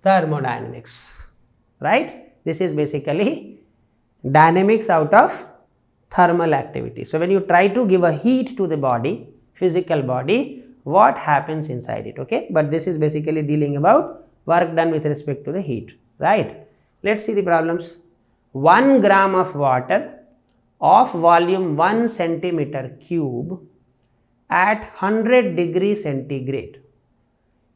thermodynamics, right? This is basically dynamics out of thermal activity. So, when you try to give a heat to the body, physical body, what happens inside it, okay? But this is basically dealing about work done with respect to the heat, right? Let's see the problems. 1 gram of water of volume 1 centimeter cube at 100 degrees centigrade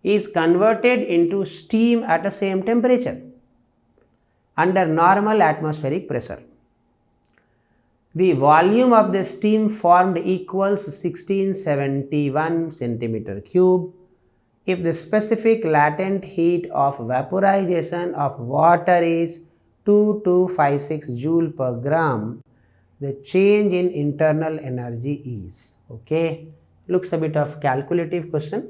is converted into steam at the same temperature under normal atmospheric pressure. The volume of the steam formed equals 1671 centimeter cube. If the specific latent heat of vaporization of water is 2256 joule per gram, the change in internal energy is, okay? Looks a bit of calculative question.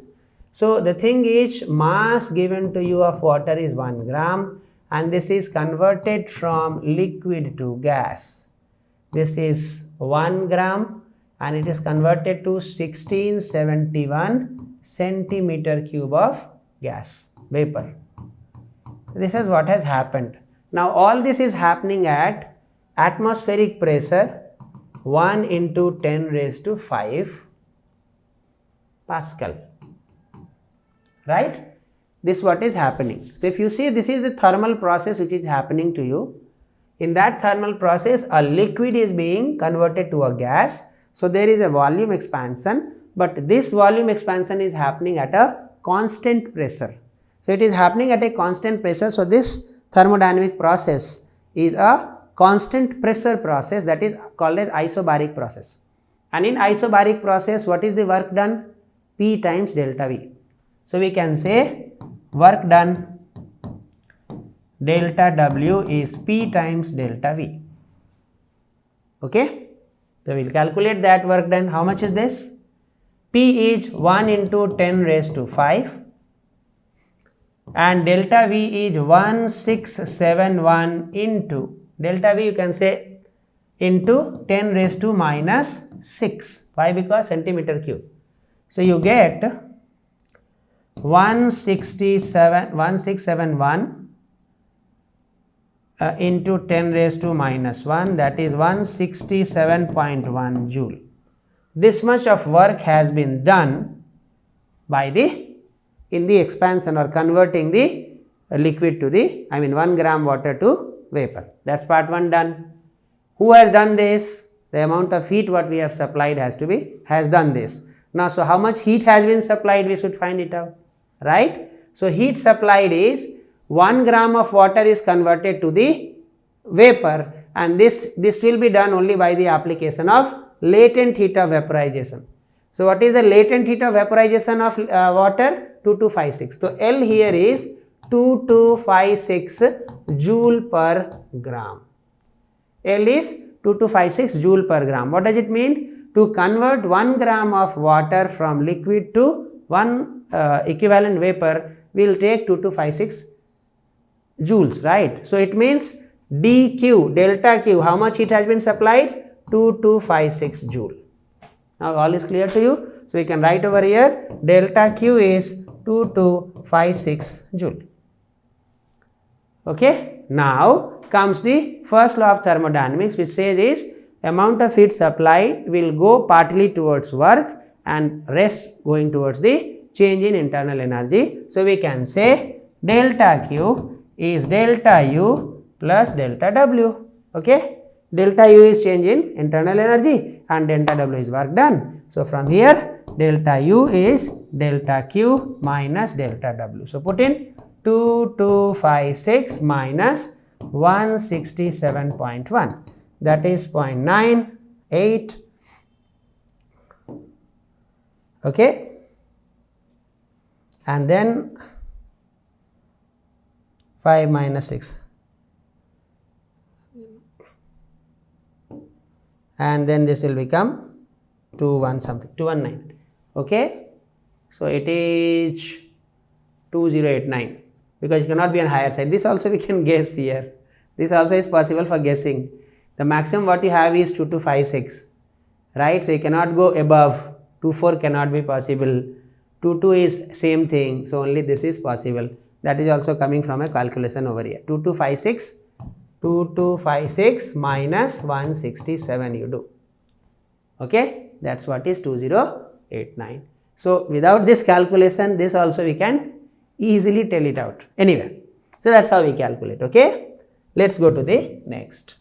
So, the thing is, mass given to you of water is 1 gram and this is converted from liquid to gas. This is 1 gram and it is converted to 1671 centimeter cube of gas, vapor. This is what has happened. Now, all this is happening at atmospheric pressure 1 into 10 raised to 5 Pascal, right? This is what is happening. So, if you see, this is the thermal process which is happening to you. In that thermal process, a liquid is being converted to a gas. So, there is a volume expansion, but this volume expansion is happening at a constant pressure. So, it is happening at a constant pressure. So, this thermodynamic process is a constant pressure process, that is called as isobaric process. And in isobaric process, what is the work done? P times delta V. So, we can say work done delta W is P times delta V, okay? So, we will calculate that work done. How much is this? P is 1 into 10 raised to 5 and delta V is 1671 into, delta V you can say into 10 raised to minus 6. Why? Because centimeter cube. So, you get 1671 into 10 raised to minus 1, that is 167.1 joule. This much of work has been done by in the expansion or converting the liquid to 1 gram water to vapor. That is part 1 done. Who has done this? The amount of heat what we have supplied has done this. Now, so how much heat has been supplied, we should find it out, right? So, heat supplied is 1 gram of water is converted to the vapor and this will be done only by the application of latent heat of vaporization. So, what is the latent heat of vaporization of water? 2256. So, L here is 2256 joule per gram. L is 2256 joule per gram. What does it mean? To convert 1 gram of water from liquid to 1 equivalent vapor will take 2256 joules, right? So, it means dQ, delta Q, how much heat has been supplied? 2256 joule. Now, all is clear to you. So, we can write over here delta Q is 2256 joule. Okay. Now, comes the first law of thermodynamics which says is amount of heat supplied will go partly towards work and rest going towards the change in internal energy. So, we can say delta Q is delta U plus delta W, okay. Delta U is change in internal energy and delta W is work done. So, from here delta U is delta Q minus delta W. So, put in 2256 minus 167.1, that is 0.98, okay, and then 5 minus 6 and then this will become 21 something, 219, okay. So, it is 2089 because it cannot be on higher side. This also we can guess here. This also is possible for guessing. The maximum what you have is 2256, right. So, you cannot go above 24, cannot be possible. 22 is same thing. So, only this is possible. that is also coming from a calculation over here. 2256 minus 167 you do. Okay, that is what is 2089. So, without this calculation, this also we can easily tell it out. Anyway, so that is how we calculate. Okay, let us go to the next.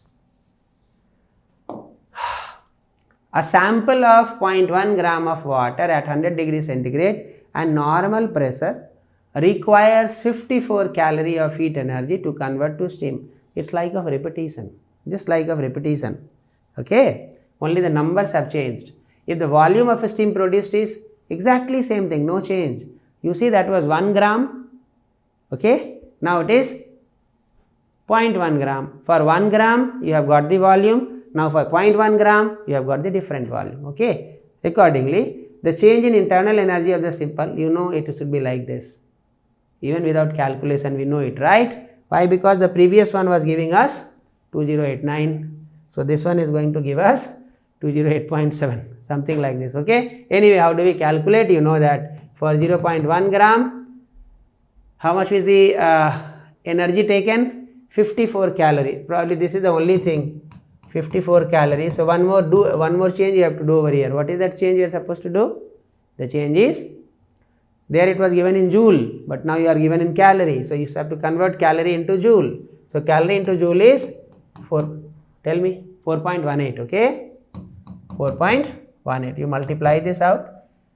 A sample of 0.1 gram of water at 100 degrees centigrade and normal pressure requires 54 calorie of heat energy to convert to steam. It's like of repetition, just like of repetition. Okay, only the numbers have changed. If the volume of a steam produced is exactly same thing, no change. You see that was 1 gram. Okay, now it is 0.1 gram. For 1 gram you have got the volume. Now for 0.1 gram you have got the different volume. Okay, accordingly the change in internal energy of the simple, you know it should be like this. Even without calculation we know it, right? Why? Because the previous one was giving us 2089. So this one is going to give us 208.7, something like this. Okay, anyway, how do we calculate? You know that for 0.1 gram, how much is the energy taken? 54 calorie. Probably this is the only thing, 54 calories. So one more change you have to do over here. What is that change you are supposed to do? The change is, there it was given in joule, but now you are given in calorie. So you have to convert calorie into joule. So calorie into joule is 4.18. Okay, 4.18. You multiply this out.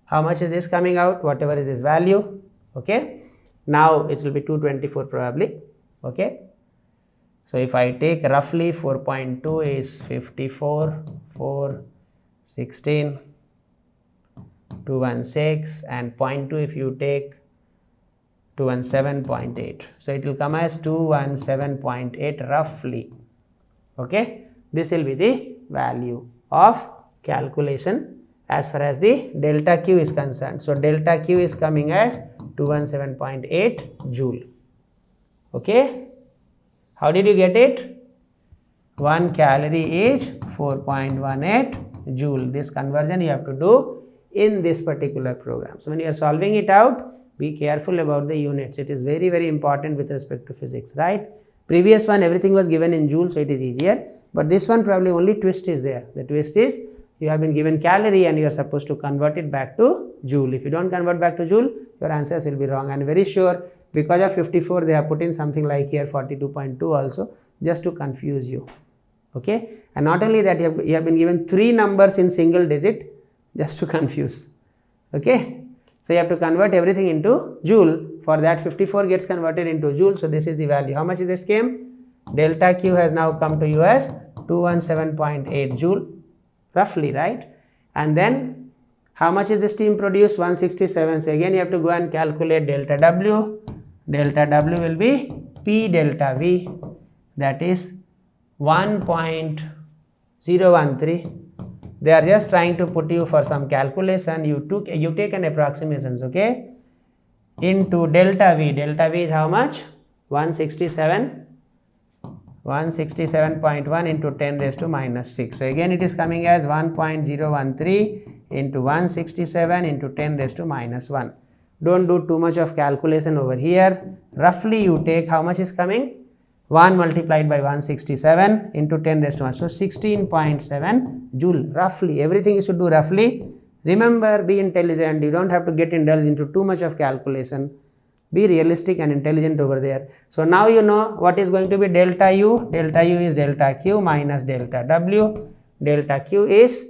How much is this coming out? Whatever is this value. Okay, now it will be 224 probably. Okay, so if I take roughly 4.2 is 54, 4, 16, 216, and 0.2 if you take 217.8. So it will come as 217.8 roughly. Okay, this will be the value of calculation as far as the delta Q is concerned. So delta Q is coming as 217.8 joule. Okay, how did you get it? 1 calorie is 4.18 joule. This conversion you have to do in this particular program. So when you are solving it out, be careful about the units. It is very, very important with respect to physics, right? Previous one everything was given in joule, so it is easier, but this one probably only twist is there. The twist is you have been given calorie and you are supposed to convert it back to joule. If you don't convert back to joule, your answers will be wrong. And very sure because of 54 they have put in something like here 42.2 also, just to confuse you. Okay, and not only that, you have been given 3 numbers in single digit just to confuse. Okay, so you have to convert everything into joule. For that 54 gets converted into joule. So this is the value. How much is this came? Delta Q has now come to you as 217.8 joule roughly, right? And then how much is the steam produced? 167. So again you have to go and calculate delta W. Delta W will be P delta V, that is 1.013. They are just trying to put you for some calculation. You take an approximations, okay, into delta V. Delta V is how much? 167.1 into 10 raised to minus 6. So again it is coming as 1.013 into 167 into 10 raised to minus 1. Don't do too much of calculation over here. Roughly you take how much is coming? 1 multiplied by 167 into 10 raised to 1. So 16.7 joule roughly. Everything you should do roughly. Remember, be intelligent. You don't have to get indulged into too much of calculation. Be realistic and intelligent over there. So now you know what is going to be delta U. Delta U is delta Q minus delta W. Delta Q is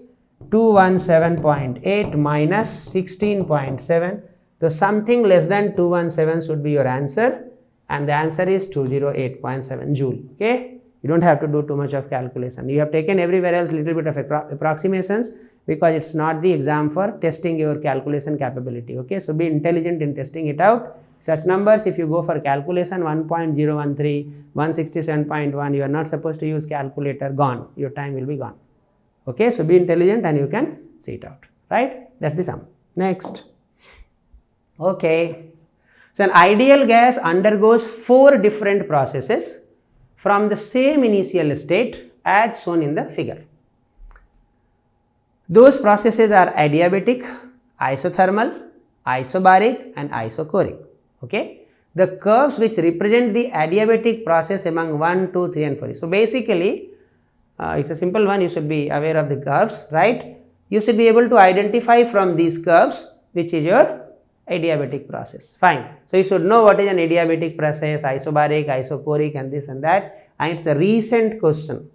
217.8 minus 16.7. So something less than 217 should be your answer, and the answer is 208.7 joule. Okay, you don't have to do too much of calculation. You have taken everywhere else little bit of approximations because it's not the exam for testing your calculation capability. Okay, so be intelligent in testing it out. Such numbers, if you go for calculation 1.013, 167.1, you are not supposed to use calculator, gone. Your time will be gone. Okay, so be intelligent and you can see it out, right? That's the sum. Next. Okay, so an ideal gas undergoes 4 different processes from the same initial state as shown in the figure. Those processes are adiabatic, isothermal, isobaric and isochoric. Okay, the curves which represent the adiabatic process among 1, 2, 3 and 4. So basically, it's a simple one, you should be aware of the curves, right? You should be able to identify from these curves which is your adiabatic process. Fine. So you should know what is an adiabatic process, isobaric, isochoric and this and that, and it's a recent question.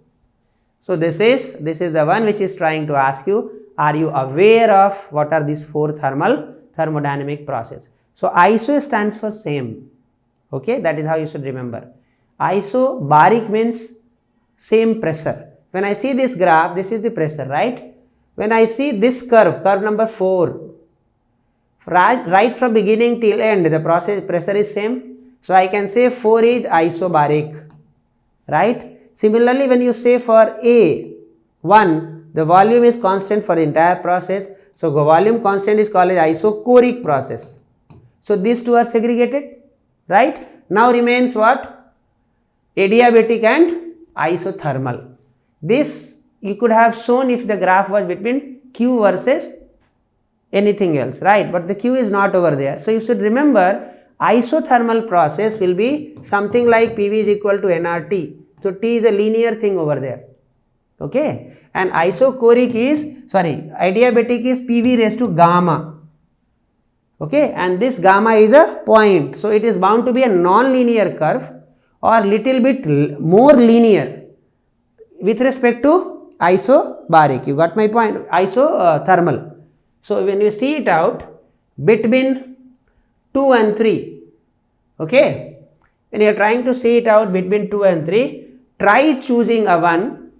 So this is the one which is trying to ask you, are you aware of what are these 4 thermodynamic process? So iso stands for same. Okay, that is how you should remember. Isobaric means same pressure. When I see this graph, this is the pressure, right? When I see this curve number 4, right from beginning till end, the pressure is same. So I can say 4 is isobaric, right? Similarly, when you say for A1, the volume is constant for the entire process. So the volume constant is called as isochoric process. So these two are segregated, right? Now remains what? Adiabatic and isothermal. This you could have shown if the graph was between Q versus anything else, right? But the Q is not over there. So you should remember isothermal process will be something like PV is equal to nRT. So T is a linear thing over there. Okay, and isochoric is, adiabatic is PV raised to gamma. Okay, and this gamma is a point. So it is bound to be a non-linear curve or little bit more linear with respect to isobaric. You got my point? Isothermal. So when you see it out between 2 and 3, okay, when you are trying to see it out between 2 and 3, try choosing a one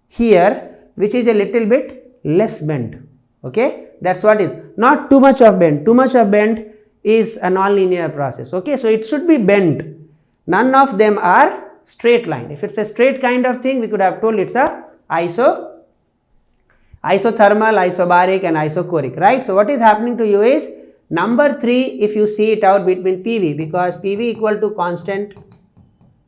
here which is a little bit less bent. Okay, that's what is, not too much of bend. Too much of bend is a non-linear process. Okay, so it should be bent. None of them are straight line. If it's a straight kind of thing, we could have told it's a isothermal, isobaric and isochoric, right? So what is happening to you is number 3, if you see it out between PV, because PV equal to constant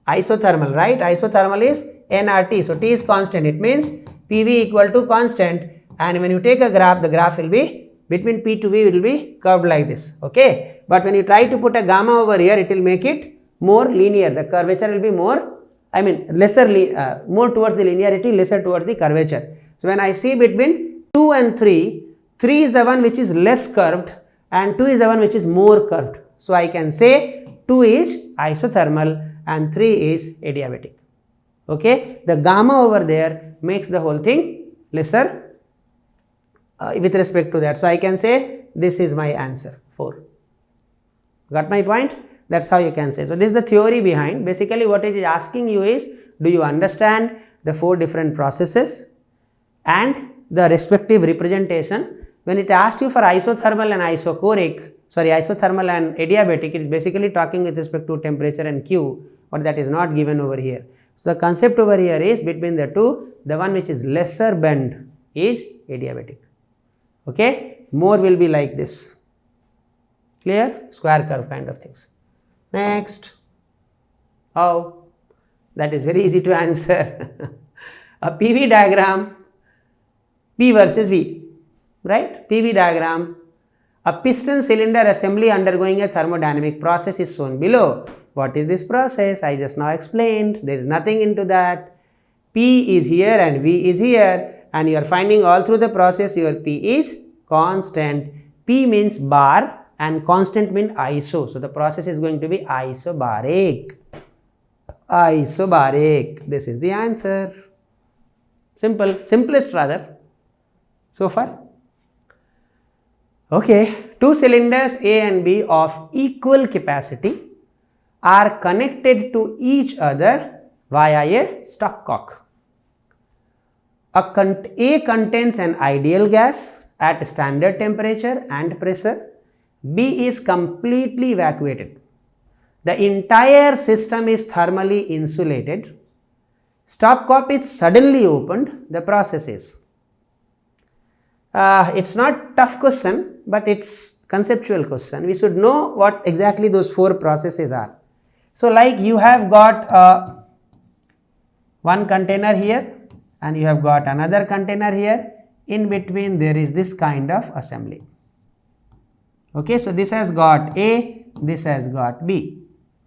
isothermal, right? Isothermal is nRT. So T is constant. It means PV equal to constant, and when you take a graph, the graph will be between P to V will be curved like this. Okay, but when you try to put a gamma over here, it will make it more linear. The curvature will be more, more towards the linearity, lesser towards the curvature. So when I see between 2 and 3, 3 is the one which is less curved and 2 is the one which is more curved. So I can say 2 is isothermal and 3 is adiabatic. Okay, the gamma over there makes the whole thing lesser with respect to that. So I can say this is my answer, 4. Got my point? That's how you can say. So this is the theory behind. Basically what it is asking you is, do you understand the 4 different processes and the respective representation? When it asked you for isothermal and isothermal and adiabatic, it is basically talking with respect to temperature and Q, but that is not given over here. So the concept over here is between the two, the one which is lesser bend is adiabatic. Okay, more will be like this. Clear? Square curve kind of things. Next. How? That is very easy to answer. A PV diagram, P versus V, right? PV diagram. A piston cylinder assembly undergoing a thermodynamic process is shown below. What is this process? I just now explained. There is nothing into that. P is here and V is here, and you are finding all through the process your P is constant. P means bar and constant means iso. So the process is going to be isobaric. Isobaric. This is the answer. Simple, simplest rather so far. Okay, 2 cylinders A and B of equal capacity are connected to each other via a stopcock. A contains an ideal gas at standard temperature and pressure. B is completely evacuated. The entire system is thermally insulated. Stopcock is suddenly opened. The process is. It's not tough question, but it's conceptual question. We should know what exactly those 4 processes are. So like you have got one container here and you have got another container here. In between there is this kind of assembly. Okay, so this has got A, this has got B.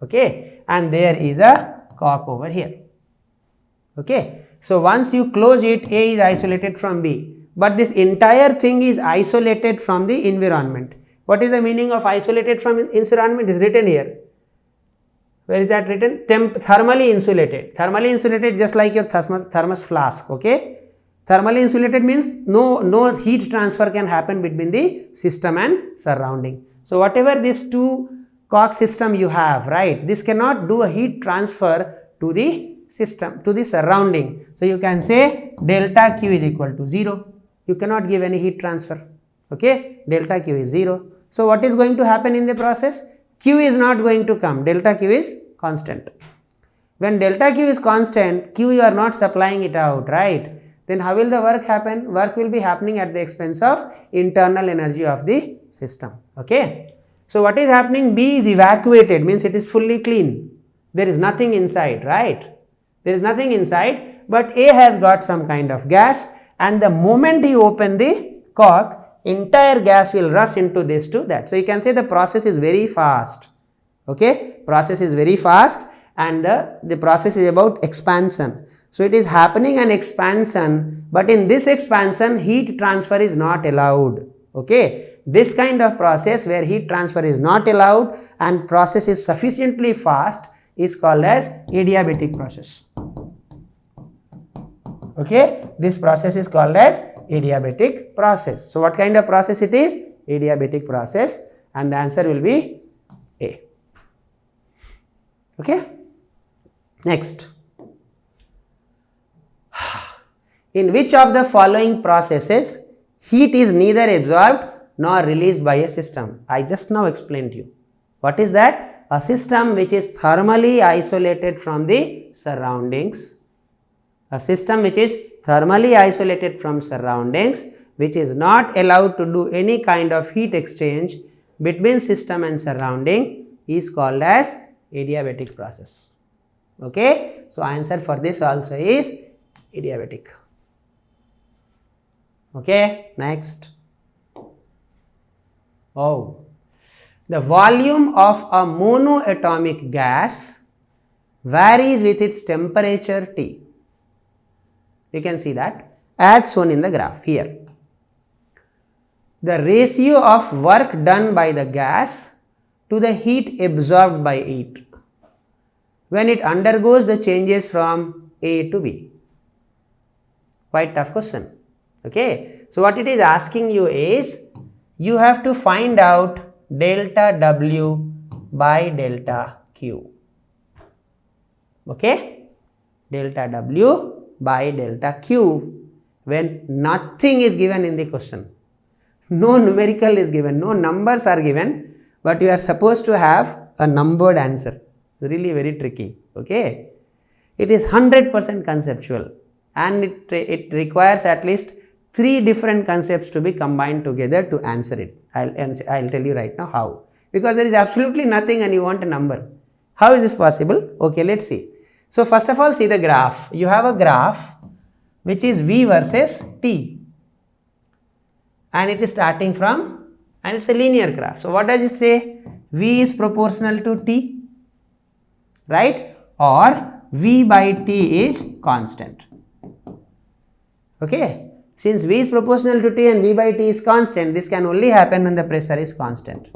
okay, and there is a cock over here, okay. So once you close it, A is isolated from B, but this entire thing is isolated from the environment. What is the meaning of isolated from environment? Is written here. Where is that written? Thermally insulated. Thermally insulated, just like your thermos flask, okay. Thermally insulated means no heat transfer can happen between the system and surrounding. So whatever these two cock system you have, right, this cannot do a heat transfer to the system, to the surrounding. So you can say delta Q is equal to 0. You cannot give any heat transfer, okay. Delta Q is 0. So what is going to happen in the process? Q is not going to come, delta Q is constant. When delta Q is constant, Q you are not supplying it out, right? Then how will the work happen? Work will be happening at the expense of internal energy of the system, okay. So what is happening? B is evacuated, means it is fully clean. There is nothing inside, right? There is nothing inside, but A has got some kind of gas, and the moment he open the cork, entire gas will rush into this to that. So you can say the process is very fast, okay. Process is very fast, and the process is about expansion. So it is happening an expansion, but in this expansion heat transfer is not allowed, okay. This kind of process where heat transfer is not allowed and process is sufficiently fast is called as adiabatic process, okay. This process is called as adiabatic process. So what kind of process it is? Adiabatic process, and the answer will be A, okay. Next, in which of the following processes heat is neither absorbed nor released by a system? I just now explained to you. What is that? A system which is thermally isolated from the surroundings. A system which is thermally isolated from surroundings, which is not allowed to do any kind of heat exchange between system and surrounding, is called as adiabatic process, okay. So answer for this also is adiabatic, okay. Next, oh, the volume of a monoatomic gas varies with its temperature T. You can see that as shown in the graph here. The ratio of work done by the gas to the heat absorbed by it when it undergoes the changes from A to B. Quite tough question, okay. So what it is asking you is, you have to find out delta W by delta Q, okay. Delta W by delta Q when nothing is given in the question. No numerical is given, no numbers are given, but you are supposed to have a numbered answer. It's really very tricky, okay. It is 100% conceptual, and it requires at least 3 different concepts to be combined together to answer it. I'll tell you right now how. Because there is absolutely nothing and you want a number. How is this possible? Okay, let's see. So first of all, see the graph. You have a graph which is V versus T, and it is starting from, and it's a linear graph. So what does it say? V is proportional to T, right? Or V by T is constant, okay. Since V is proportional to T and V by T is constant, this can only happen when the pressure is constant.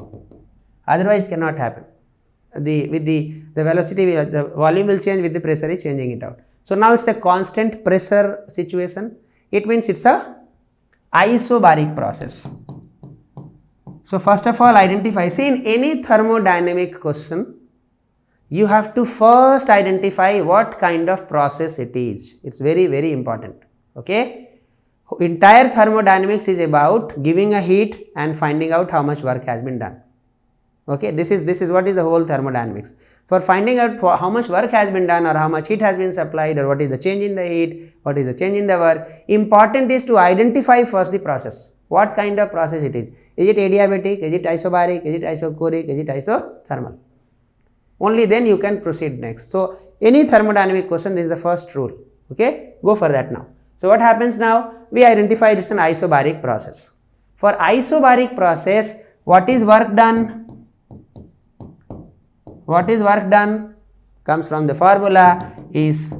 Otherwise, it cannot happen. The velocity, the volume will change with the pressure is changing it out. So now it's a constant pressure situation. It means it's a isobaric process. So first of all, identify. See, in any thermodynamic question, you have to first identify what kind of process it is. It's very, very important, okay. Entire thermodynamics is about giving a heat and finding out how much work has been done, okay. This is what is the whole thermodynamics. For finding out how much work has been done, or how much heat has been supplied, or what is the change in the heat, what is the change in the work, important is to identify first the process. What kind of process it is? Is it adiabatic? Is it isobaric? Is it isochoric? Is it isothermal? Only then you can proceed next. So any thermodynamic question, this is the first rule, okay. Go for that now. So what happens now? We identify it's an isobaric process. For isobaric process, what is work done? what is work done? Comes from the formula is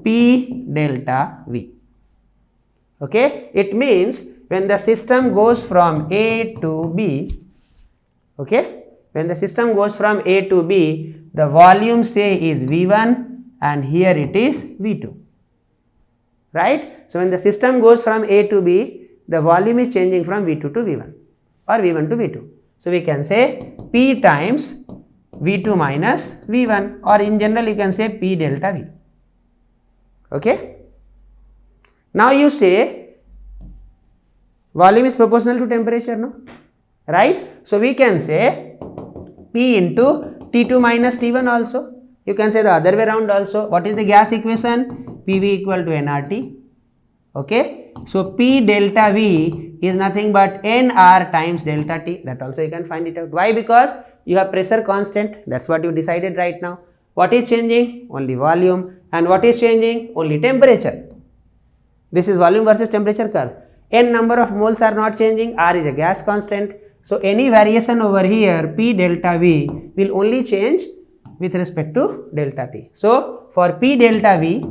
P delta V. Okay, it means when the system goes from A to B, okay, when the system goes from A to B, the volume say is V1 and here it is V2, right. So, when the system goes from A to B, the volume is changing from V2 to V1 or V1 to V2. So, we can say P times V2 minus V1, or in general you can say P delta V. Okay. Now, you say volume is proportional to temperature, no? Right. So, we can say P into T2 minus T1 also. You can say the other way around also. What is the gas equation? PV equal to nRT. Okay. So, P delta V is nothing but nR times delta T. That also you can find it out. Why? Because you have pressure constant. That is what you decided right now. What is changing? Only volume. And what is changing? Only temperature. This is volume versus temperature curve. N number of moles are not changing. R is a gas constant. So, any variation over here P delta V will only change with respect to delta T. So, for P delta V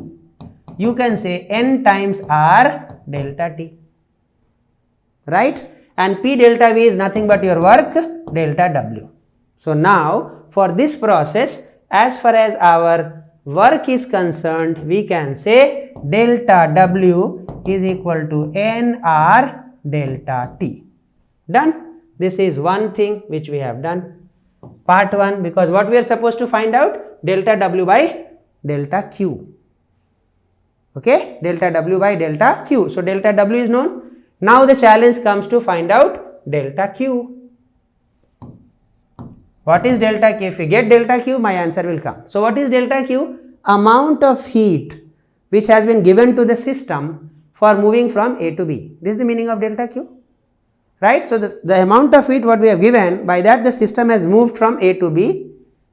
you can say N times R delta T, right, and P delta V is nothing but your work delta W. So, now for this process, as far as our work is concerned, we can say delta W is equal to nR delta T. Done. This is one thing which we have done, part 1, because what we are supposed to find out? Delta W by delta Q. Okay, delta W by delta Q. So, delta W is known. Now, the challenge comes to find out delta Q. What is delta Q? If we get delta Q, my answer will come. So, what is delta Q? Amount of heat which has been given to the system for moving from A to B. This is the meaning of delta Q, right. So, the amount of heat what we have given, by that the system has moved from A to B.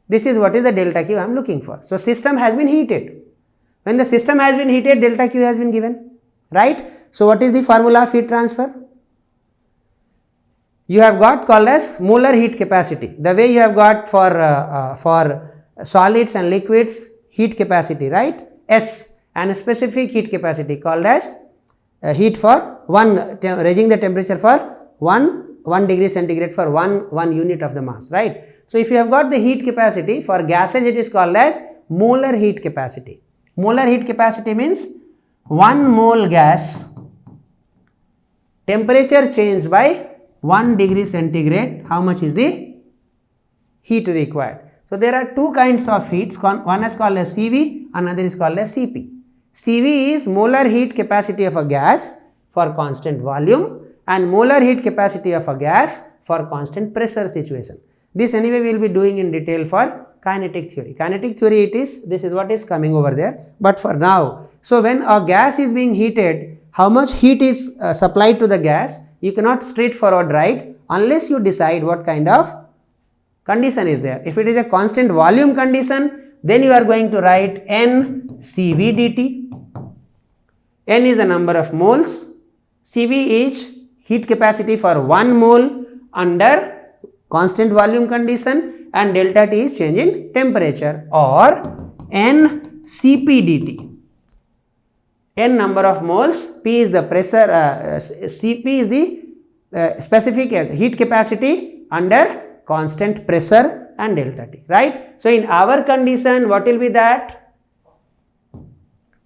This is what is the delta Q I am looking for. So, system has been heated. When the system has been heated, delta Q has been given, right. So, what is the formula of heat transfer? You have got called as molar heat capacity, the way you have got for solids and liquids heat capacity, right, S, and a specific heat capacity called as heat for raising the temperature for 1 degree centigrade for one unit of the mass, right. So, if you have got the heat capacity for gases, it is called as molar heat capacity. Molar heat capacity means 1 mole gas temperature changed by 1 degree centigrade, how much is the heat required. So, there are two kinds of heats, one is called as CV, another is called as CP. CV is molar heat capacity of a gas for constant volume and molar heat capacity of a gas for constant pressure situation. This anyway we will be doing in detail for kinetic theory. Kinetic theory it is, this is what is coming over there, but for now. So, when a gas is being heated, how much heat is supplied to the gas, you cannot straightforward write unless you decide what kind of condition is there. If it is a constant volume condition, then you are going to write N CV dt. N is the number of moles, CV is heat capacity for 1 mole under constant volume condition, and delta T is change in temperature, or N Cp dt. N number of moles, P is the pressure, Cp is the specific heat capacity under constant pressure and delta T, right. So, in our condition what will be that?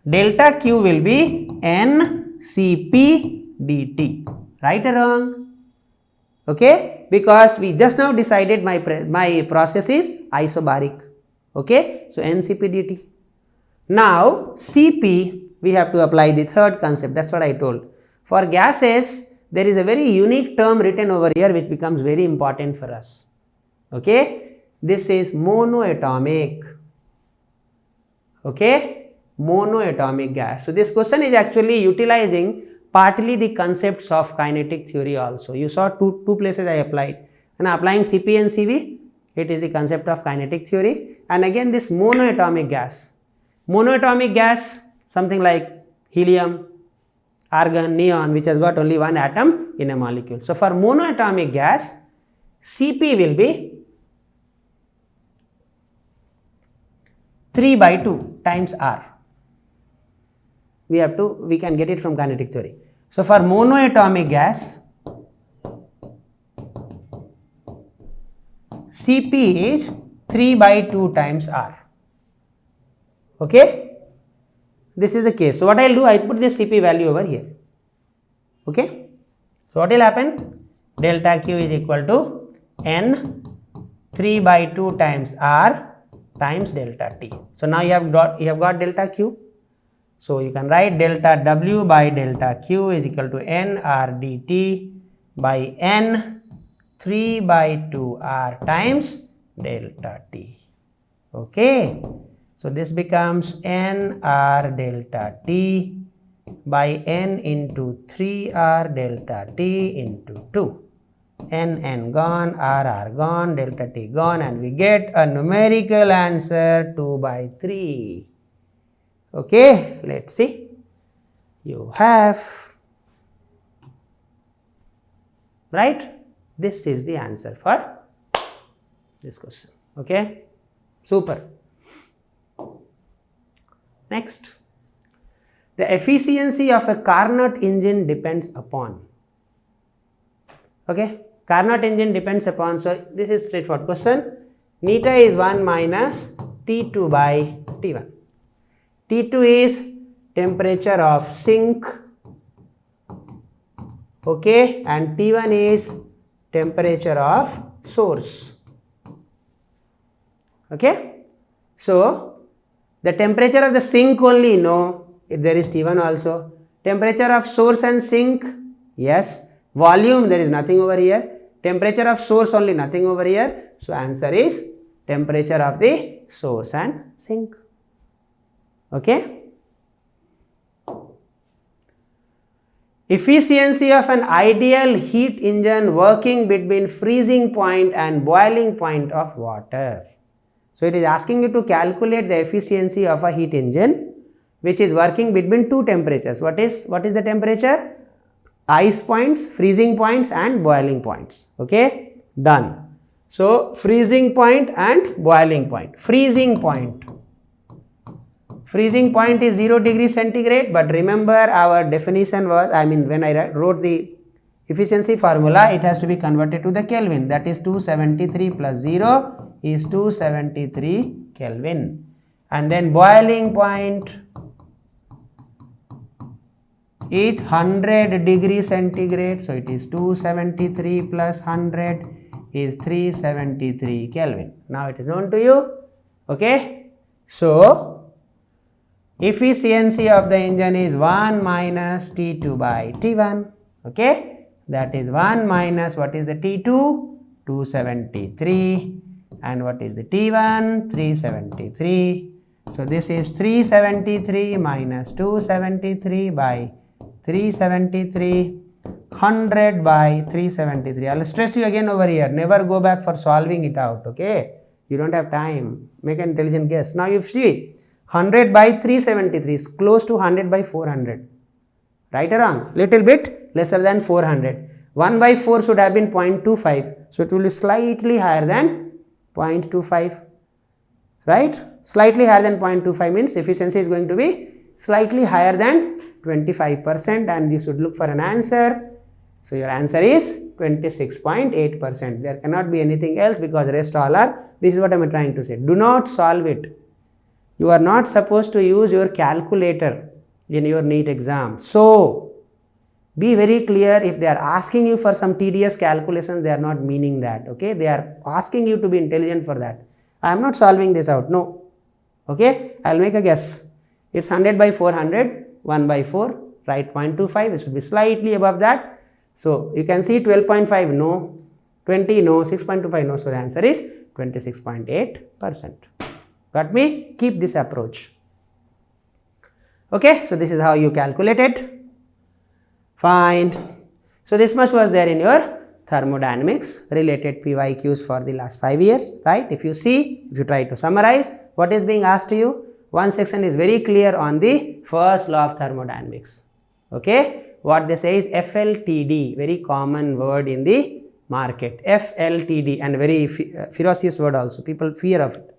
Delta Q will be N Cp dt, right or wrong? Okay, because we just now decided my process is isobaric. Okay, so NCP dt. Now, Cp we have to apply the third concept, that is what I told. For gases, there is a very unique term written over here which becomes very important for us. Okay, this is monoatomic. Okay, monoatomic gas. So, this question is actually utilizing partly the concepts of kinetic theory also. You saw two places I applied, and applying Cp and Cv, it is the concept of kinetic theory. And again this monoatomic gas, something like helium, argon, neon, which has got only one atom in a molecule. So, for monoatomic gas, Cp will be 3 by 2 times R. We can get it from kinetic theory. So for monoatomic gas, Cp is 3 by 2 times R. Okay? This is the case. So what I will do, I put this Cp value over here. Okay? So what will happen? Delta Q is equal to N 3 by 2 times R times delta T. So now you have got delta Q. So you can write delta W by delta Q is equal to N R dt by N 3 by 2 R times delta T. Okay. So this becomes N R delta T by N into 3 R delta T into 2. N gone, R gone, delta T gone, and we get a numerical answer 2 by 3. Okay, let's see. You have, right? This is the answer for this question. Okay, super. Next, the efficiency of a Carnot engine depends upon. Okay, Carnot engine depends upon, so this is straightforward question. Neta is 1 minus T2 by T1. T2 is temperature of sink, okay, and T1 is temperature of source. Okay, so the temperature of the sink only, no, if there is T1 also. Temperature of source and sink, yes. Volume, there is nothing over here. Temperature of source only, nothing over here. So answer is temperature of the source and sink. Okay. Efficiency of an ideal heat engine working between freezing point and boiling point of water. So it is asking you to calculate the efficiency of a heat engine which is working between two temperatures. What is the temperature? Ice points, freezing points and boiling points. Okay, done. So freezing point and boiling point. Freezing point is 0 degree centigrade, but remember our definition was, when I wrote the efficiency formula, it has to be converted to the Kelvin. That is 273 plus 0 is 273 Kelvin. And then boiling point is 100 degree centigrade. So it is 273 plus 100 is 373 Kelvin. Now it is known to you. Okay. So efficiency of the engine is 1 minus T2 by T1. Okay. That is 1 minus, what is the T2? 273. And what is the T1? 373. So this is 373 minus 273 by 373, 100 by 373. I will stress you again over here. Never go back for solving it out. Okay. You don't have time. Make an intelligent guess. Now you see 100 by 373 is close to 100 by 400. Right or wrong? Little bit lesser than 400. 1 by 4 should have been 0.25. So it will be slightly higher than 0.25. Right? Slightly higher than 0.25 means efficiency is going to be slightly higher than 25%, and you should look for an answer. So your answer is 26.8%. There cannot be anything else because rest all are. This is what I am trying to say. Do not solve it. You are not supposed to use your calculator in your NEET exam. So be very clear, if they are asking you for some tedious calculations, they are not meaning that. Okay, they are asking you to be intelligent for that. I am not solving this out. No. Okay, I will make a guess. It's 100 by 400, 1 by 4, right, 0.25, it should be slightly above that. So you can see 12.5, no, 20, no, 6.25, no. So the answer is 26.8%. Got me? Keep this approach. Okay, so this is how you calculate it. Fine. So this much was there in your thermodynamics related PYQs for the last 5 years, right? If you try to summarize what is being asked to you, one section is very clear on the first law of thermodynamics. Okay, what they say is FLTD, very common word in the market. FLTD, and very ferocious word also, people fear of it.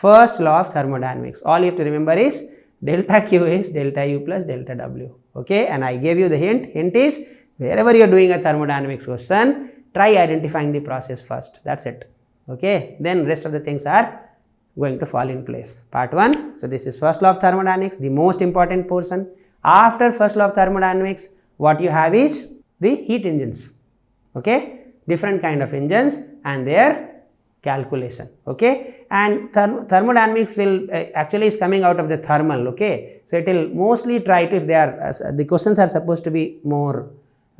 first law of thermodynamics. All you have to remember is delta Q is delta U plus delta W. Okay, and I gave you the hint. Hint is wherever you are doing a thermodynamics question, try identifying the process first. That's it. Okay, then rest of the things are going to fall in place. Part 1. So this is first law of thermodynamics, the most important portion. After first law of thermodynamics, what you have is the heat engines. Okay, different kind of engines and their calculation. Okay, and thermodynamics will actually is coming out of the thermal. Okay, so it will mostly try to, if they are the questions are supposed to be more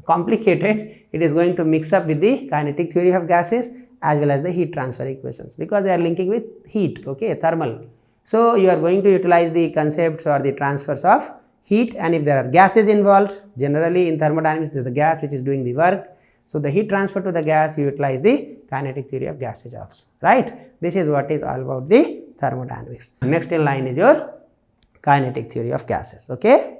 complicated, it is going to mix up with the kinetic theory of gases as well as the heat transfer equations, because they are linking with heat. Okay, thermal. So you are going to utilize the concepts or the transfers of heat, and if there are gases involved, generally in thermodynamics there is the gas which is doing the work. So the heat transfer to the gas, you utilize the kinetic theory of gases also, right? This is what is all about the thermodynamics. Next in line is your kinetic theory of gases. Okay.